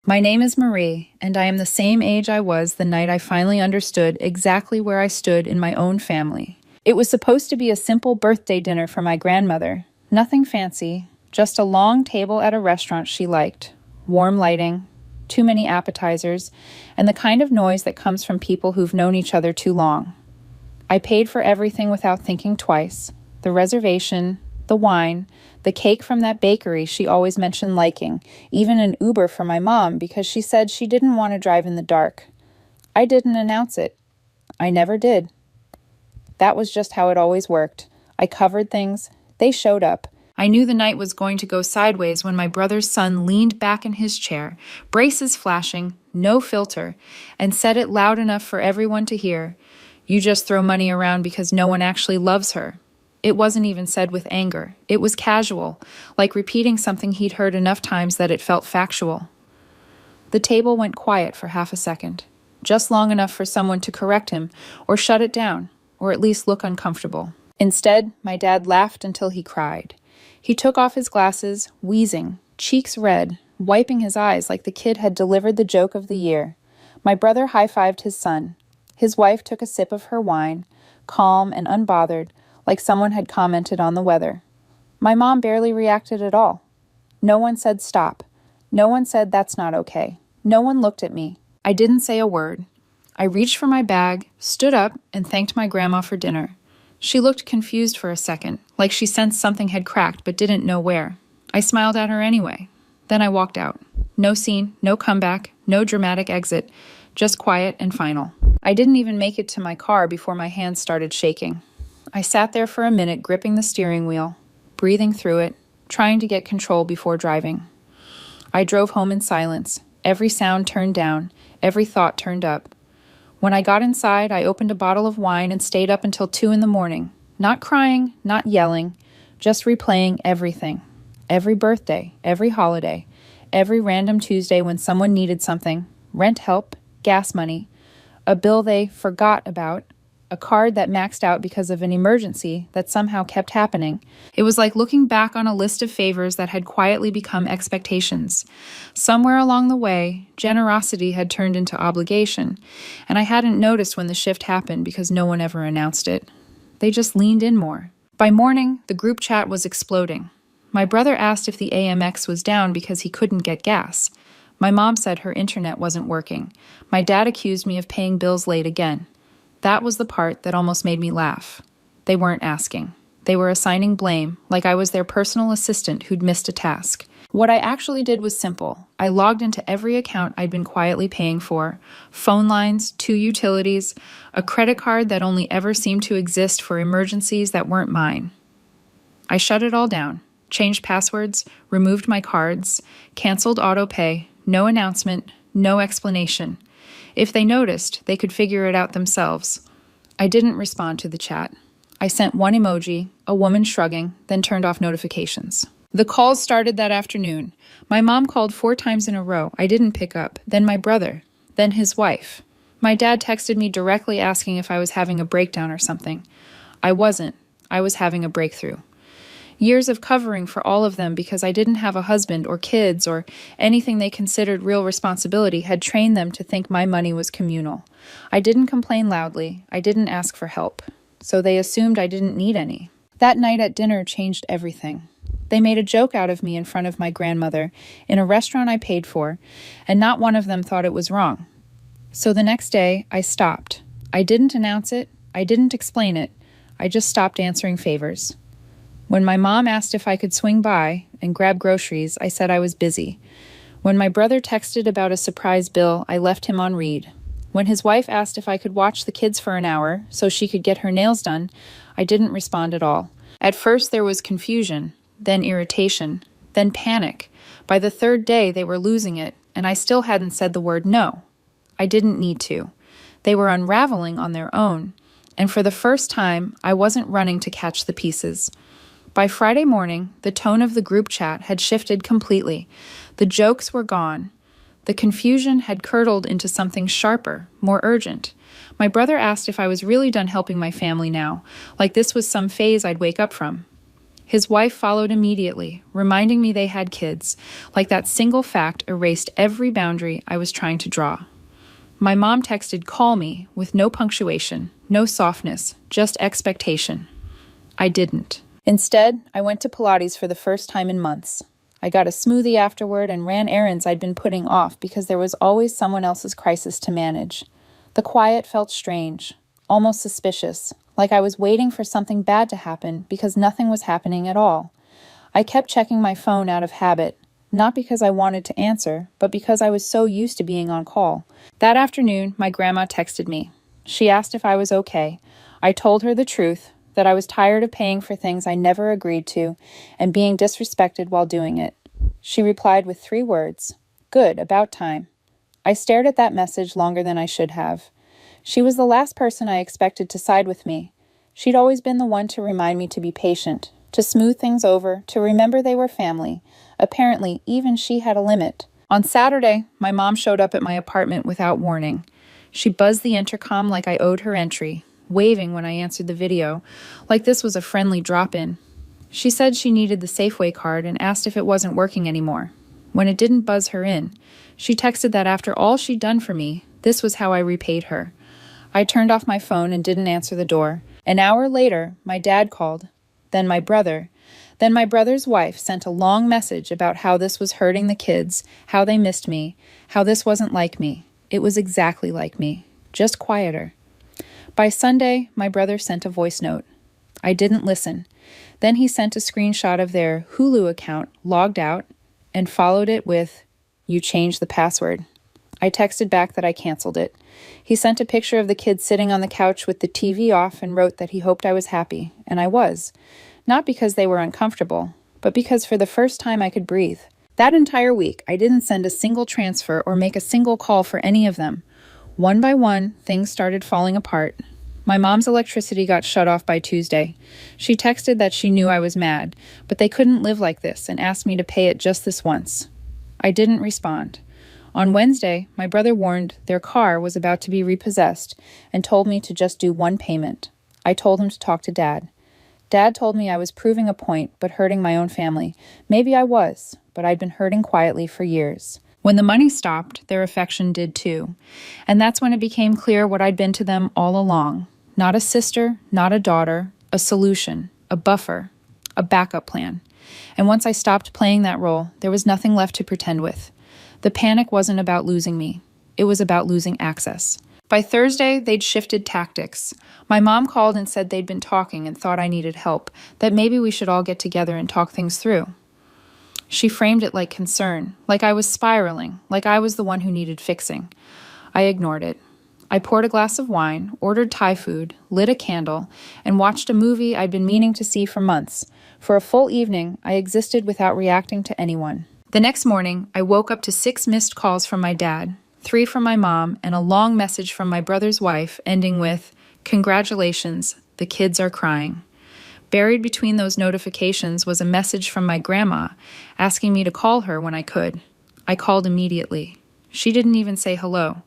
My name is Marie, and I am the same age I was the night I finally understood exactly where I stood in my own family. It was supposed to be a simple birthday dinner for my grandmother. Nothing fancy, just a long table at a restaurant she liked, warm lighting, too many appetizers, and the kind of noise that comes from people who've known each other too long. I paid for everything without thinking twice: the reservation, the wine, the cake from that bakery she always mentioned liking, even an Uber for my mom because she said she didn't want to drive in the dark. I didn't announce it. I never did. That was just how it always worked. I covered things. They showed up. I knew the night was going to go sideways when my brother's son leaned back in his chair, braces flashing, no filter, and said it loud enough for everyone to hear. "You just throw money around because no one actually loves her." It wasn't even said with anger. It was casual, like repeating something he'd heard enough times that it felt factual. The table went quiet for half a second, just long enough for someone to correct him or shut it down, or at least look uncomfortable. Instead, my dad laughed until he cried. He took off his glasses, wheezing, cheeks red, wiping his eyes like the kid had delivered the joke of the year. My brother high-fived his son. His wife took a sip of her wine, calm and unbothered, like someone had commented on the weather. My mom barely reacted at all. No one said stop. No one said that's not okay. No one looked at me. I didn't say a word. I reached for my bag, stood up, and thanked my grandma for dinner. She looked confused for a second, like she sensed something had cracked but didn't know where. I smiled at her anyway. Then I walked out. No scene, no comeback, no dramatic exit, just quiet and final. I didn't even make it to my car before my hands started shaking. I sat there for a minute gripping the steering wheel, breathing through it, trying to get control before driving. I drove home in silence, every sound turned down, every thought turned up. When I got inside, I opened a bottle of wine and stayed up until 2 in the morning, not crying, not yelling, just replaying everything. Every birthday, every holiday, every random Tuesday when someone needed something, rent help, gas money, a bill they forgot about, a card that maxed out because of an emergency that somehow kept happening. It was like looking back on a list of favors that had quietly become expectations. Somewhere along the way, generosity had turned into obligation, and I hadn't noticed when the shift happened because no one ever announced it. They just leaned in more. By morning, the group chat was exploding. My brother asked if the AMX was down because he couldn't get gas. My mom said her internet wasn't working. My dad accused me of paying bills late again. That was the part that almost made me laugh. They weren't asking. They were assigning blame, like I was their personal assistant who'd missed a task. What I actually did was simple. I logged into every account I'd been quietly paying for: phone lines, 2 utilities, a credit card that only ever seemed to exist for emergencies that weren't mine. I shut it all down, changed passwords, removed my cards, canceled autopay, no announcement, no explanation. If they noticed, they could figure it out themselves. I didn't respond to the chat. I sent one emoji, a woman shrugging, then turned off notifications. The calls started that afternoon. My mom called 4 times in a row. I didn't pick up. Then my brother. Then his wife. My dad texted me directly asking if I was having a breakdown or something. I wasn't. I was having a breakthrough. Years of covering for all of them because I didn't have a husband or kids or anything they considered real responsibility had trained them to think my money was communal. I didn't complain loudly. I didn't ask for help. So they assumed I didn't need any. That night at dinner changed everything. They made a joke out of me in front of my grandmother in a restaurant I paid for, and not one of them thought it was wrong. So the next day, I stopped. I didn't announce it. I didn't explain it. I just stopped answering favors. When my mom asked if I could swing by and grab groceries, I said I was busy. When my brother texted about a surprise bill, I left him on read. When his wife asked if I could watch the kids for an hour so she could get her nails done, I didn't respond at all. At first there was confusion, then irritation, then panic. By the 3rd day they were losing it, and I still hadn't said the word no. I didn't need to. They were unraveling on their own, and for the first time, I wasn't running to catch the pieces. By Friday morning, the tone of the group chat had shifted completely. The jokes were gone. The confusion had curdled into something sharper, more urgent. My brother asked if I was really done helping my family now, like this was some phase I'd wake up from. His wife followed immediately, reminding me they had kids, like that single fact erased every boundary I was trying to draw. My mom texted, "Call me," with no punctuation, no softness, just expectation. I didn't. Instead, I went to Pilates for the first time in months. I got a smoothie afterward and ran errands I'd been putting off because there was always someone else's crisis to manage. The quiet felt strange, almost suspicious, like I was waiting for something bad to happen because nothing was happening at all. I kept checking my phone out of habit, not because I wanted to answer, but because I was so used to being on call. That afternoon, my grandma texted me. She asked if I was okay. I told her the truth, that I was tired of paying for things I never agreed to and being disrespected while doing it. She replied with 3 words, "Good, about time." I stared at that message longer than I should have. She was the last person I expected to side with me. She'd always been the one to remind me to be patient, to smooth things over, to remember they were family. Apparently, even she had a limit. On Saturday, my mom showed up at my apartment without warning. She buzzed the intercom like I owed her entry, waving when I answered the video, like this was a friendly drop-in. She said she needed the Safeway card and asked if it wasn't working anymore. When it didn't buzz her in, she texted that after all she'd done for me, this was how I repaid her. I turned off my phone and didn't answer the door. An hour later, my dad called, then my brother. Then my brother's wife sent a long message about how this was hurting the kids, how they missed me, how this wasn't like me. It was exactly like me, just quieter. By Sunday, my brother sent a voice note. I didn't listen. Then he sent a screenshot of their Hulu account, logged out, and followed it with, "You changed the password." I texted back that I canceled it. He sent a picture of the kids sitting on the couch with the TV off and wrote that he hoped I was happy, and I was. Not because they were uncomfortable, but because for the first time I could breathe. That entire week, I didn't send a single transfer or make a single call for any of them. One by one, things started falling apart. My mom's electricity got shut off by Tuesday. She texted that she knew I was mad, but they couldn't live like this and asked me to pay it just this once. I didn't respond. On Wednesday, my brother warned their car was about to be repossessed and told me to just do one payment. I told him to talk to Dad. Dad told me I was proving a point but hurting my own family. Maybe I was, but I'd been hurting quietly for years. When the money stopped, their affection did too. And that's when it became clear what I'd been to them all along. Not a sister, not a daughter, a solution, a buffer, a backup plan. And once I stopped playing that role, there was nothing left to pretend with. The panic wasn't about losing me. It was about losing access. By Thursday, they'd shifted tactics. My mom called and said they'd been talking and thought I needed help, that maybe we should all get together and talk things through. She framed it like concern, like I was spiraling, like I was the one who needed fixing. I ignored it. I poured a glass of wine, ordered Thai food, lit a candle, and watched a movie I'd been meaning to see for months. For a full evening, I existed without reacting to anyone. The next morning, I woke up to 6 missed calls from my dad, 3 from my mom, and a long message from my brother's wife ending with, "Congratulations, the kids are crying." Buried between those notifications was a message from my grandma asking me to call her when I could. I called immediately. She didn't even say hello.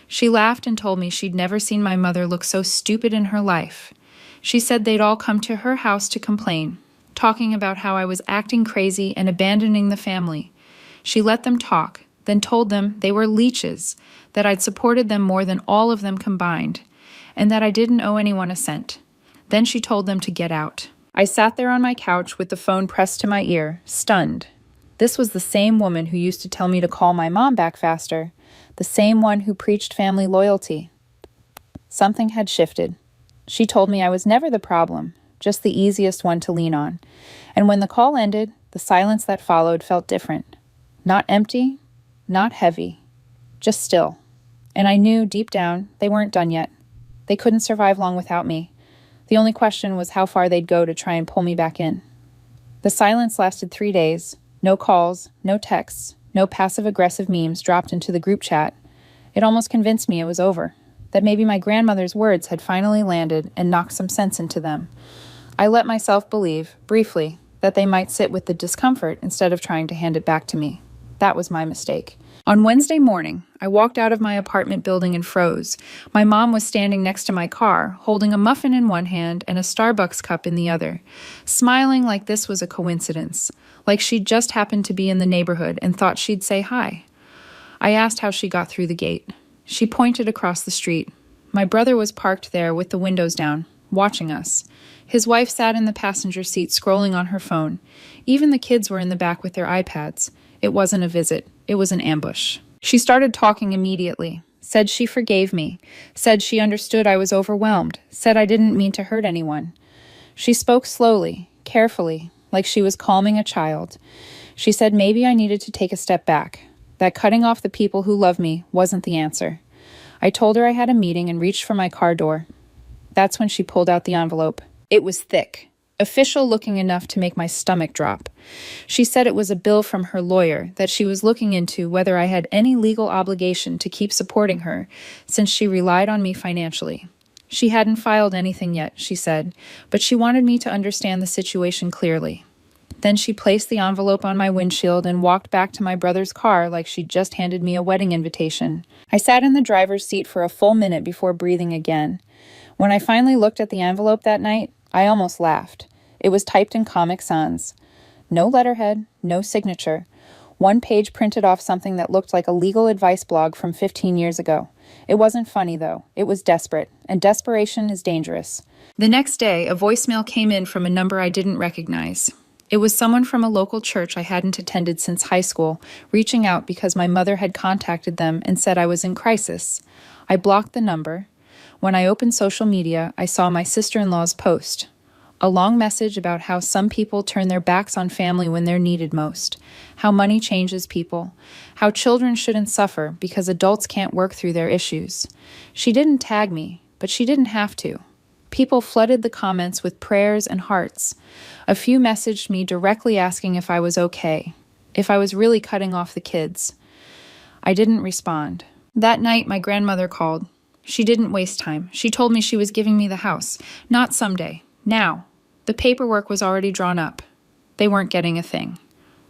She laughed and told me she'd never seen my mother look so stupid in her life. She said they'd all come to her house to complain, talking about how I was acting crazy and abandoning the family. She let them talk, then told them they were leeches, that I'd supported them more than all of them combined, and that I didn't owe anyone a cent. Then she told them to get out. I sat there on my couch with the phone pressed to my ear, stunned. This was the same woman who used to tell me to call my mom back faster, the same one who preached family loyalty. Something had shifted. She told me I was never the problem, just the easiest one to lean on. And when the call ended, the silence that followed felt different. Not empty, not heavy, just still. And I knew deep down they weren't done yet. They couldn't survive long without me. The only question was how far they'd go to try and pull me back in. The silence lasted 3 days. No calls, no texts, no passive-aggressive memes dropped into the group chat. It almost convinced me it was over, that maybe my grandmother's words had finally landed and knocked some sense into them. I let myself believe, briefly, that they might sit with the discomfort instead of trying to hand it back to me. That was my mistake. On Wednesday morning, I walked out of my apartment building and froze. My mom was standing next to my car, holding a muffin in one hand and a Starbucks cup in the other, smiling like this was a coincidence, like she'd just happened to be in the neighborhood and thought she'd say hi. I asked how she got through the gate. She pointed across the street. My brother was parked there with the windows down, watching us. His wife sat in the passenger seat scrolling on her phone. Even the kids were in the back with their iPads. It wasn't a visit. It was an ambush. She started talking immediately, said she forgave me, said she understood I was overwhelmed, said I didn't mean to hurt anyone. She spoke slowly, carefully, like she was calming a child. She said maybe I needed to take a step back, that cutting off the people who love me wasn't the answer. I told her I had a meeting and reached for my car door. That's when she pulled out the envelope. It was thick. Official looking enough to make my stomach drop. She said it was a bill from her lawyer, that she was looking into whether I had any legal obligation to keep supporting her, since she relied on me financially. She hadn't filed anything yet, she said, but she wanted me to understand the situation clearly. Then she placed the envelope on my windshield and walked back to my brother's car like she'd just handed me a wedding invitation. I sat in the driver's seat for a full minute before breathing again. When I finally looked at the envelope that night, I almost laughed. It was typed in Comic Sans. No letterhead, no signature. One page printed off something that looked like a legal advice blog from 15 years ago. It wasn't funny, though. It was desperate, and desperation is dangerous. The next day, a voicemail came in from a number I didn't recognize. It was someone from a local church I hadn't attended since high school, reaching out because my mother had contacted them and said I was in crisis. I blocked the number. When I opened social media, I saw my sister-in-law's post. A long message about how some people turn their backs on family when they're needed most, how money changes people, how children shouldn't suffer because adults can't work through their issues. She didn't tag me, but she didn't have to. People flooded the comments with prayers and hearts. A few messaged me directly asking if I was okay, if I was really cutting off the kids. I didn't respond. That night, my grandmother called. She didn't waste time. She told me she was giving me the house. Not someday. Now. The paperwork was already drawn up. They weren't getting a thing.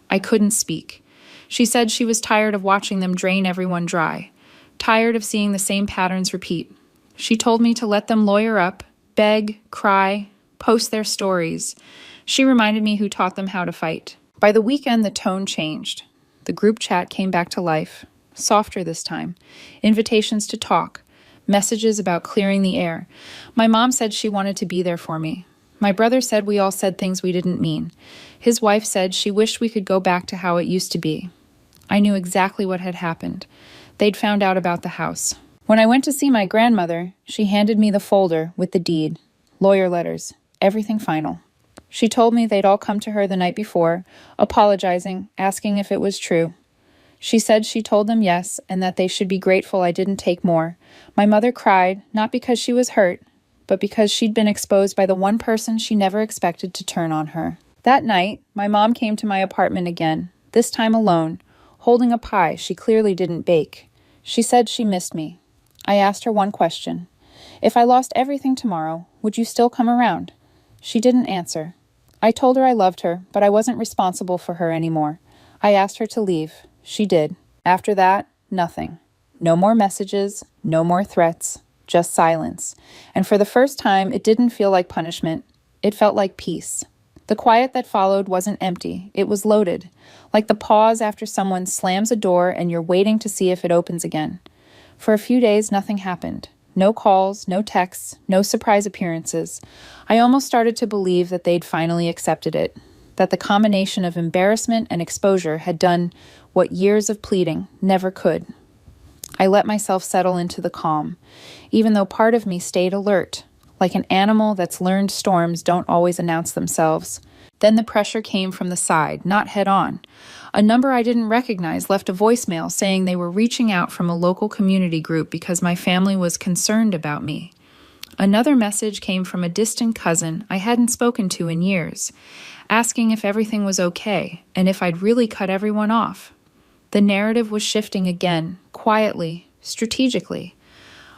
I couldn't speak. She said she was tired of watching them drain everyone dry, tired of seeing the same patterns repeat. She told me to let them lawyer up, beg, cry, post their stories. She reminded me who taught them how to fight. By the weekend, the tone changed. The group chat came back to life, softer this time. Invitations to talk, messages about clearing the air. My mom said she wanted to be there for me. My brother said we all said things we didn't mean. His wife said she wished we could go back to how it used to be. I knew exactly what had happened. They'd found out about the house. When I went to see my grandmother, she handed me the folder with the deed, lawyer letters, everything final. She told me they'd all come to her the night before, apologizing, asking if it was true. She said she told them yes, and that they should be grateful I didn't take more. My mother cried, not because she was hurt, but because she'd been exposed by the one person she never expected to turn on her. That night, my mom came to my apartment again, this time alone, holding a pie she clearly didn't bake. She said she missed me. I asked her one question. If I lost everything tomorrow, would you still come around? She didn't answer. I told her I loved her, but I wasn't responsible for her anymore. I asked her to leave. She did. After that, nothing. No more messages, no more threats. Just silence. And for the first time, it didn't feel like punishment. It felt like peace. The quiet that followed wasn't empty. It was loaded, like the pause after someone slams a door and you're waiting to see if it opens again. For a few days, nothing happened. No calls, no texts, no surprise appearances. I almost started to believe that they'd finally accepted it, that the combination of embarrassment and exposure had done what years of pleading never could. I let myself settle into the calm, even though part of me stayed alert, like an animal that's learned storms don't always announce themselves. Then the pressure came from the side, not head-on. A number I didn't recognize left a voicemail saying they were reaching out from a local community group because my family was concerned about me. Another message came from a distant cousin I hadn't spoken to in years, asking if everything was okay and if I'd really cut everyone off. The narrative was shifting again, quietly, strategically.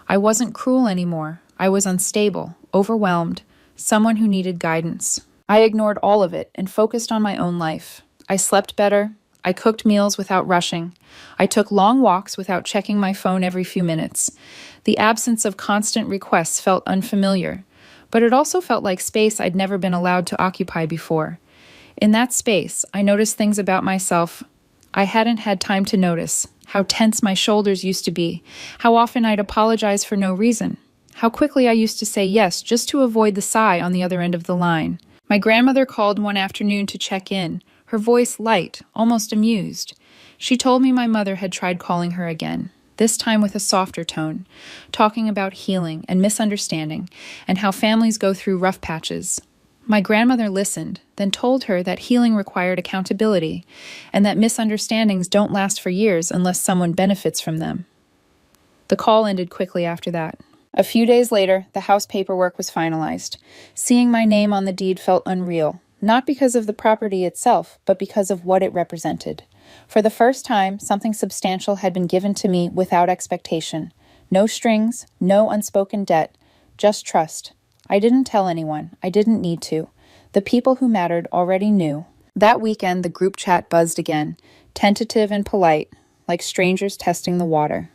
I wasn't cruel anymore. I was unstable, overwhelmed, someone who needed guidance. I ignored all of it and focused on my own life. I slept better. I cooked meals without rushing. I took long walks without checking my phone every few minutes. The absence of constant requests felt unfamiliar, but it also felt like space I'd never been allowed to occupy before. In that space, I noticed things about myself I hadn't had time to notice: how tense my shoulders used to be, how often I'd apologize for no reason, how quickly I used to say yes just to avoid the sigh on the other end of the line. My grandmother called one afternoon to check in, her voice light, almost amused. She told me my mother had tried calling her again, this time with a softer tone, talking about healing and misunderstanding, and how families go through rough patches. My grandmother listened, then told her that healing required accountability, and that misunderstandings don't last for years unless someone benefits from them. The call ended quickly after that. A few days later, the house paperwork was finalized. Seeing my name on the deed felt unreal, not because of the property itself, but because of what it represented. For the first time, something substantial had been given to me without expectation. No strings, no unspoken debt, just trust. I didn't tell anyone. I didn't need to. The people who mattered already knew. That weekend, the group chat buzzed again, tentative and polite, like strangers testing the water.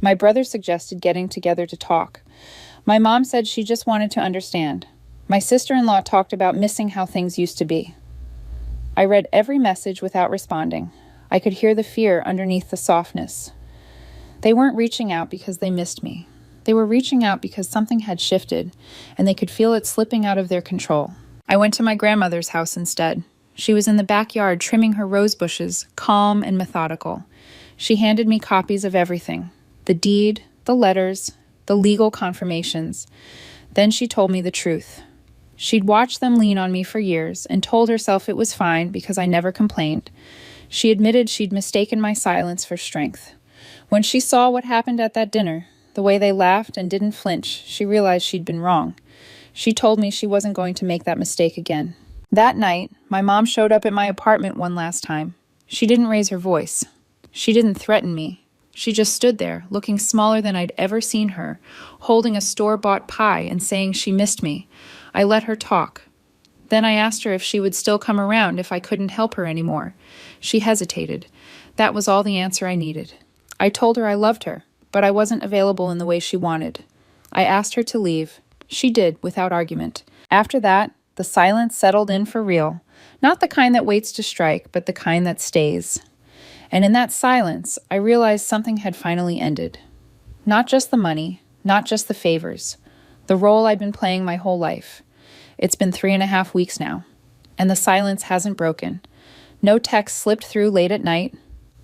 My brother suggested getting together to talk. My mom said she just wanted to understand. My sister-in-law talked about missing how things used to be. I read every message without responding. I could hear the fear underneath the softness. They weren't reaching out because they missed me. They were reaching out because something had shifted, and they could feel it slipping out of their control. I went to my grandmother's house instead. She was in the backyard trimming her rose bushes, calm and methodical. She handed me copies of everything: the deed, the letters, the legal confirmations. Then she told me the truth. She'd watched them lean on me for years and told herself it was fine because I never complained. She admitted she'd mistaken my silence for strength. When she saw what happened at that dinner, the way they laughed and didn't flinch, she realized she'd been wrong. She told me she wasn't going to make that mistake again. That night, my mom showed up at my apartment one last time. She didn't raise her voice. She didn't threaten me. She just stood there, looking smaller than I'd ever seen her, holding a store-bought pie and saying she missed me. I let her talk. Then I asked her if she would still come around if I couldn't help her anymore. She hesitated. That was all the answer I needed. I told her I loved her, but I wasn't available in the way she wanted. I asked her to leave. She did, without argument. After that, the silence settled in for real. Not the kind that waits to strike, but the kind that stays. And in that silence, I realized something had finally ended. Not just the money, not just the favors. The role I'd been playing my whole life. It's been 3.5 weeks now, and the silence hasn't broken. No text slipped through late at night.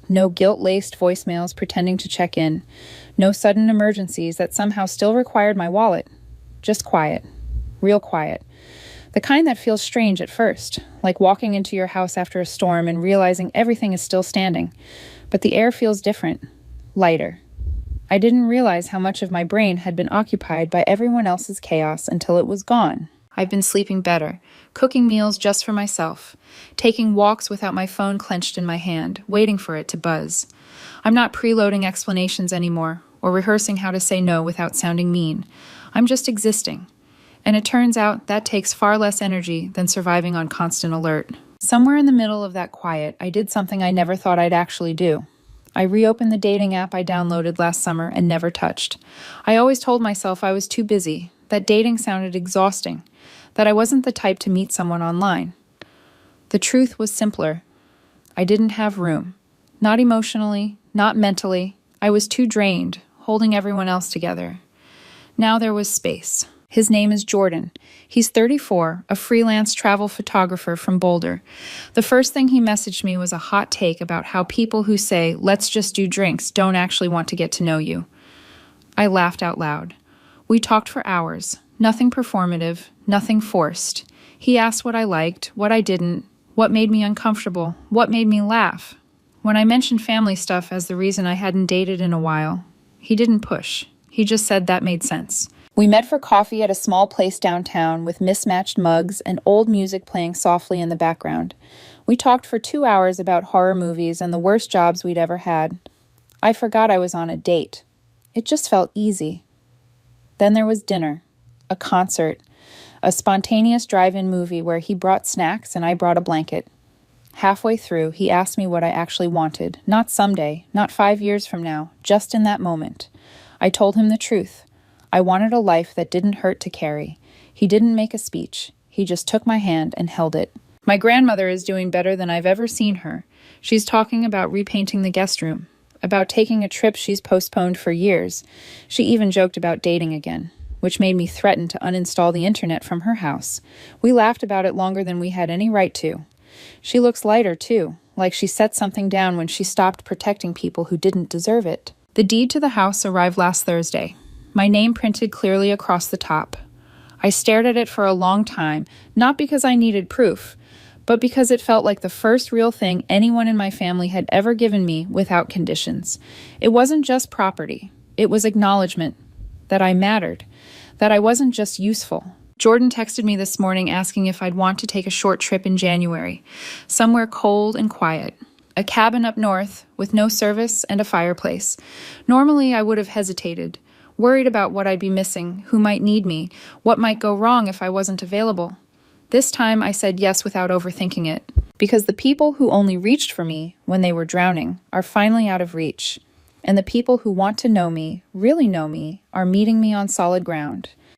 No guilt-laced voicemails pretending to check in. No sudden emergencies that somehow still required my wallet. Just quiet. Real quiet. The kind that feels strange at first, like walking into your house after a storm and realizing everything is still standing. But the air feels different. Lighter. I didn't realize how much of my brain had been occupied by everyone else's chaos until it was gone. I've been sleeping better, cooking meals just for myself, taking walks without my phone clenched in my hand, waiting for it to buzz. I'm not preloading explanations anymore, or rehearsing how to say no without sounding mean. I'm just existing. And it turns out that takes far less energy than surviving on constant alert. Somewhere in the middle of that quiet, I did something I never thought I'd actually do. I reopened the dating app I downloaded last summer and never touched. I always told myself I was too busy, that dating sounded exhausting, that I wasn't the type to meet someone online. The truth was simpler. I didn't have room. Not emotionally, not mentally. I was too drained, holding everyone else together. Now there was space. His name is Jordan. He's 34, a freelance travel photographer from Boulder. The first thing he messaged me was a hot take about how people who say, "Let's just do drinks," don't actually want to get to know you. I laughed out loud. We talked for hours. Nothing performative, nothing forced. He asked what I liked, what I didn't, what made me uncomfortable, what made me laugh. When I mentioned family stuff as the reason I hadn't dated in a while, he didn't push. He just said that made sense. We met for coffee at a small place downtown with mismatched mugs and old music playing softly in the background. We talked for 2 hours about horror movies and the worst jobs we'd ever had. I forgot I was on a date. It just felt easy. Then there was dinner, a concert, a spontaneous drive-in movie where he brought snacks and I brought a blanket. Halfway through, he asked me what I actually wanted, not someday, not 5 years from now, just in that moment. I told him the truth. I wanted a life that didn't hurt to carry. He didn't make a speech. He just took my hand and held it. My grandmother is doing better than I've ever seen her. She's talking about repainting the guest room, about taking a trip she's postponed for years. She even joked about dating again, which made me threaten to uninstall the internet from her house. We laughed about it longer than we had any right to. She looks lighter, too, like she set something down when she stopped protecting people who didn't deserve it. The deed to the house arrived last Thursday, my name printed clearly across the top. I stared at it for a long time, not because I needed proof, but because it felt like the first real thing anyone in my family had ever given me without conditions. It wasn't just property. It was acknowledgement that I mattered, that I wasn't just useful. Jordan texted me this morning asking if I'd want to take a short trip in January, somewhere cold and quiet. A cabin up north with no service and a fireplace. Normally, I would have hesitated, worried about what I'd be missing, who might need me, what might go wrong if I wasn't available. This time, I said yes without overthinking it, because the people who only reached for me when they were drowning are finally out of reach, and the people who want to know me, really know me, are meeting me on solid ground.